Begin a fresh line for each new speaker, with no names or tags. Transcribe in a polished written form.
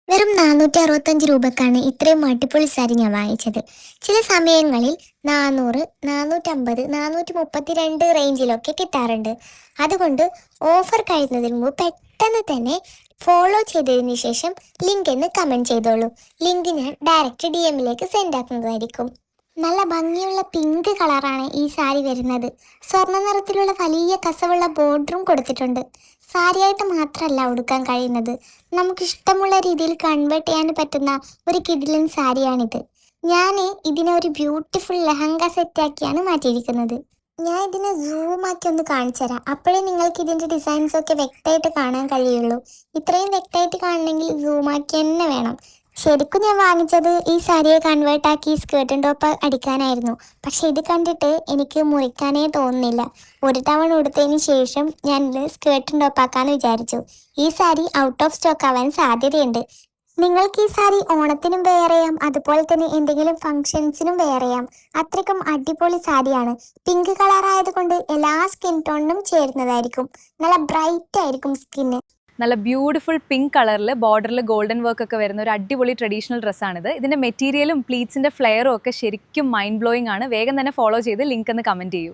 വെറും 465 രൂപക്കാണ് ഇത്രയും അടിപൊളി സാരി ഞാൻ വാങ്ങിച്ചത്. ചില സമയങ്ങളിൽ 400, 450, 432 റേഞ്ചിലൊക്കെ കിട്ടാറുണ്ട്. അതുകൊണ്ട് ഓഫർ കഴിയുന്നതിന് മുമ്പ് പെട്ടെന്ന് തന്നെ ഫോളോ ചെയ്തതിന് ശേഷം ലിങ്ക് എന്ന് കമൻറ്റ് ചെയ്തോളൂ. ലിങ്ക് ഞാൻ ഡയറക്റ്റ് DM-ലേക്ക് സെൻഡ് ആക്കുന്നതായിരിക്കും. നല്ല ഭംഗിയുള്ള പിങ്ക് കളറാണ് ഈ സാരി വരുന്നത്. സ്വർണ്ണ നിറത്തിലുള്ള വലിയ കസവുള്ള ബോർഡറും കൊടുത്തിട്ടുണ്ട്. സാരിയായിട്ട് മാത്രമല്ല ഉടുക്കാൻ കഴിയുന്നത്, നമുക്കിഷ്ടമുള്ള രീതിയിൽ കൺവേർട്ട് ചെയ്യാൻ പറ്റുന്ന ഒരു കിടിലൻ സാരിയാണിത്. ഞാൻ ഇതിനെ ഒരു ബ്യൂട്ടിഫുൾ ലെഹങ്ക സെറ്റാക്കിയാണ് മാറ്റിയിരിക്കുന്നത്. ഞാൻ ഇതിനെ സൂമാക്കി ഒന്ന് കാണിച്ചു തരാം, അപ്പോഴേ നിങ്ങൾക്ക് ഇതിൻ്റെ ഡിസൈൻസൊക്കെ വ്യക്തമായിട്ട് കാണാൻ കഴിയുള്ളൂ. ഇത്രയും വ്യക്തമായിട്ട് കാണണമെങ്കിൽ സൂമാക്കി തന്നെ വേണം. ശരിക്കും ഞാൻ വാങ്ങിച്ചത് ഈ സാരിയെ കൺവേർട്ടാക്കി സ്കേർട്ടും ടോപ്പ് അടിക്കാനായിരുന്നു. പക്ഷെ ഇത് കണ്ടിട്ട് എനിക്ക് മുറിക്കാനേ തോന്നുന്നില്ല. ഒരു തവണ ഉടുത്തതിന് ശേഷം ഞാൻ ഇത് സ്കേർട്ടും ടോപ്പാക്കാമെന്ന് വിചാരിച്ചു. ഈ സാരി ഔട്ട് ഓഫ് സ്റ്റോക്ക് ആവാൻ സാധ്യതയുണ്ട്. നിങ്ങൾക്ക് ഈ സാരി ഓണത്തിനും വെയർ ചെയ്യാം, അതുപോലെ തന്നെ എന്തെങ്കിലും ഫങ്ഷൻസിനും വെയർ ചെയ്യാം. അത്രയ്ക്കും അടിപൊളി സാരിയാണ്. പിങ്ക് കളർ ആയതുകൊണ്ട് എല്ലാ സ്കിൻ ടോണിനും ചേരുന്നതായിരിക്കും. നല്ല ബ്രൈറ്റ് ആയിരിക്കും സ്കിന്ന്.
നല്ല ബ്യൂട്ടിഫുൾ പിങ്ക് കളറിൽ ബോർഡറിൽ ഗോൾഡൻ വർക്ക് ഒക്കെ വരുന്ന ഒരു അടിപൊളി ട്രഡീഷണൽ ഡ്രസ്സാണിത്. ഇതിൻ്റെ മെറ്റീരിയലും പ്ലീറ്റ്സിൻ്റെ ഫ്ലെയറും ഒക്കെ ശരിക്കും മൈൻഡ് ബ്ലോയിങ് ആണ്. വേഗം തന്നെ ഫോളോ ചെയ്ത് ലിങ്ക് ഒന്ന് കമൻറ്റ് ചെയ്യൂ.